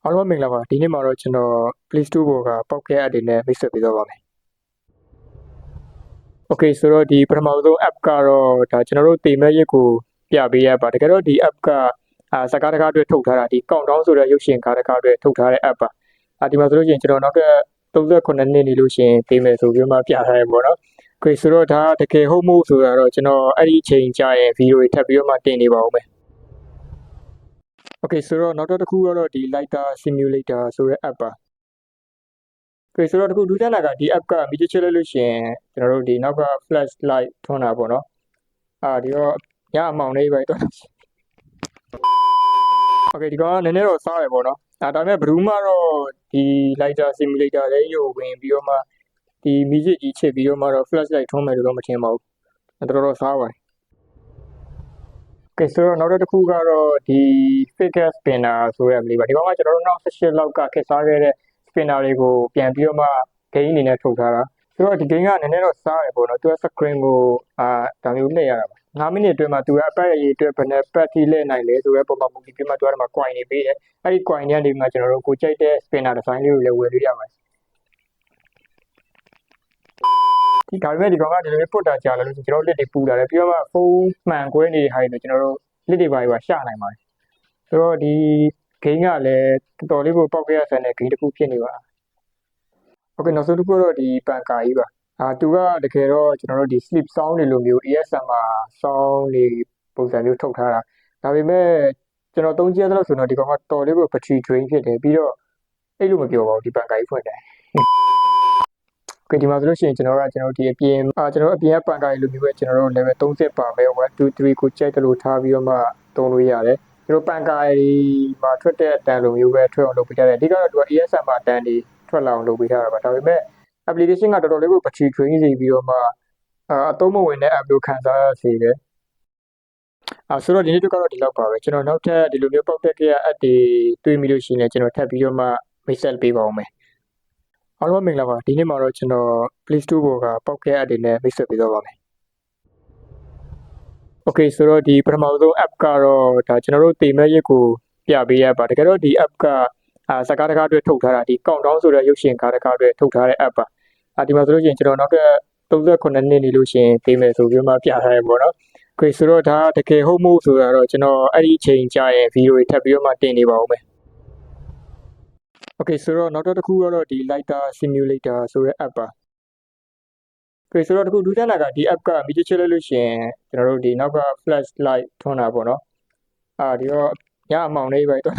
အားလုံးမင်္ဂလာပါဒီနေ့မှာတော့ကျွန်တော် Play Store ပေါ်ကပေါက်ခဲ app တွေနဲ့မိတ်ဆက်ပေးသွားပါမယ် Okay ဆိုတော့ဒီပထမဆုံး app ကတော့ဒါကျွန်တော်တို့တင်မဲ့ရက်ကိုပြပေးရပါတကယ်တော့ဒီ app ကစကားတကားအတွက်ထုတ်ထားတာဒီ countdown ဆိုတဲ့ရုပ်ရှင်ကားတကားအတွက်ထုတ်ထားတဲ့ app ပါဒီမှာဆိုလို့ရှိရင်ကျွန်တော်နောက်ထပ်38နှစ်နေလို့ရှိရင်တင်မယ်ဆိုပြီးမှပြထားရပေါ့နော် Okay ဆိုတော့ဒါတကယ်ဟုတ်မှုဆိုတာတော့ကျွန်တော်အဲ့ဒီအချိန်ကြာရင်ဗီဒီယိုတွေထပ်ပြီးမှတင်နေပါဦးမယ် Okay ဆိုတော့နောက်တစ်ခုကတော့ဒီ Lighter Simulator ဆိုတဲ့ app ပါ Okay ဆိုတော့ဒီခုဒုတိယနာကဒီ app ကမီးချစ်လိုက်လို့ရှိရင်ကျွန်တော်တို့ဒီနောက်က flash light ထွန်းတာပေါ့နော်ဒီတော့ညအမောင်လေးပဲတော့ Okay ဒီကောင်ကနည်းနည်းတော့စားရပေါ့နော်ဒါပေမဲ့ဘယ်သူမှတော့ဒီ Lighter Simulator လေးကိုဝင်ပြီးတော့မှဒီမီးကြီးချစ်ပြီးတော့မှတော့ flash light ထွန်းမယ်လို့တော့မထင်ပါဘူးတော်တော်စားပါတယ် Okay ဆိုတော့နောက်တစ်ခုကတော့ဒီ figure spinner ဆိုတဲ့ app လေးပါဒီကောင်ကကျွန်တော်တို့နောက်18လောက်ကခက်စားခဲ့တဲ့ spinner တွေကိုပြန်ပြီးတော့မှ game အနေနဲ့ထုတ်ထားတာဆိုတော့ဒီ game ကနည်းနည်းတော့စားရပေါ့နော်သူက screen ကိုဒါမျိုးလှည့်ရတာပါ9မိနစ်အတွင်းမှာသူကအပတ်အရေးအတွက်ဘယ်နဲ့ပတ်ထိလှည့်နိုင်လဲဆိုတဲ့ပုံမှန်မူပြီးမှသူကဒီမှာ coin တွေပေးတယ်အဲ့ဒီ coin တွေကနေမှကျွန်တော်တို့ကိုကြိုက်တဲ့ spinner design လေးကိုလည်းဝယ်လို့ရပါတယ်ဒီဒါပေမဲ့ဒီကောင်ကဒီလိုမျိုးပုတ်တာကြာလာလို့ကျွန်တော်လက်တွေပူလာတယ်ပြီးတော့မှဖုန်းမှန်ကွဲနေတဲ့ဟာတွေကျွန်တော်တို့လက်တွေပါရှာနိုင်ပါတယ်ဆိုတော့ဒီ game ကလည်းတော်တော်လေးကိုပောက်ခဲ့ရဆန်တဲ့ game တစ်ခုဖြစ်နေပါ Okay နောက်ဆုံးတစ်ခုတော့ဒီပန်ကာကြီးပါသူကတကယ်တော့ကျွန်တော်တို့ဒီ sleep sound တွေလိုမျိုး ASMR sound တွေပုံစံမျိုးထုတ်ထားတာဒါပေမဲ့ကျွန်တော်သုံးကြည့်ရသလောက်ဆိုတော့ဒီကောင်ကတော်လေးကို battery drain ဖြစ်တယ်ပြီးတော့အဲ့လိုမပြောပါဘူးဒီပန်ကာကြီးဖွင့်တယ် Okay ဒီမှာဆိုလို့ရှိရင်ကျွန်တော်ဒီအပြင်ကျွန်တော်အပြင်ကပန်ကာကြီးလိုမျိုးပဲကျွန်တော်တို့ level 30ပါပဲ1 2 3ကိုကြိုက်တယ်လို့ထားပြီးတော့မှသုံးလို့ရတယ်ကျွန်တော်ပန်ကာကြီးမှာထွက်တဲ့အတန်လိုမျိုးပဲထွက်အောင်လုပ်ပေးကြတယ်အဓိကတော့သူက ASMR အတန်တွေထွက်လာအောင်လုပ်ပေးထားတာပါဒါပေမဲ့ application ကတော်တော်လေးကို battery drain စေပြီးတော့မှအသုံးမဝင်တဲ့ app လို့ခံစားရစေတယ်ဆိုတော့ဒီနေ့ကတော့ဒီလောက်ပါပဲကျွန်တော်နောက်ထပ်ဒီလိုမျိုးပေါက်တက်ခဲ့ရ app တွေတွေ့မိလို့ရှိရင်ကျွန်တော်ထပ်ပြီးတော့မှမိတ်ဆက်ပေးပါဦးမယ်အားလုံးမင်္ဂလာပါဒီနေ့မှာတော့ကျွန်တော် Play Store ပေါ်ကပေါက်ခဲ app တွေနဲ့မိတ်ဆက်ပေးသွားပါမယ် Okay ဆိုတော့ဒီပထမဆုံး app ကတော့ဒါကျွန်တော်တို့တင်မဲ့ရက်ကိုပြပေးရပါတကယ်တော့ဒီ app ကစကားတကားအတွက်ထုတ်ထားတာဒီ countdown ဆိုတဲ့ရုပ်ရှင်ကားတကားအတွက်ထုတ်ထားတဲ့ app ပါဒီမှာဆိုလို့ရှိရင်ကျွန်တော်နောက်ထပ်38နှစ်နေလို့ရှိရင်တင်မယ်ဆိုပြီးမှပြထားရပေါ့နော် Okay ဆိုတော့ဒါတကယ်ဟုတ်မှုဆိုတာတော့ကျွန်တော်အဲ့ဒီအချိန်ကြာရင်ဗီဒီယိုတွေထပ်ပြီးတော့မှတင်နေပါဦးမယ် Okay ဆိုတော့နောက်တစ်ခုကတော့ဒီ Lighter Simulator ဆိုတဲ့ app ပါ Okay ဆိုတော့ဒီခုဒုတိယနာကဒီ app ကမီးချစ်လိုက်လို့ရှိရင်ကျွန်တော်တို့ဒီနောက်က flash light ထွန်းတာပေါ့နော်ဒီတော့ညအမောင်လေးပဲတော့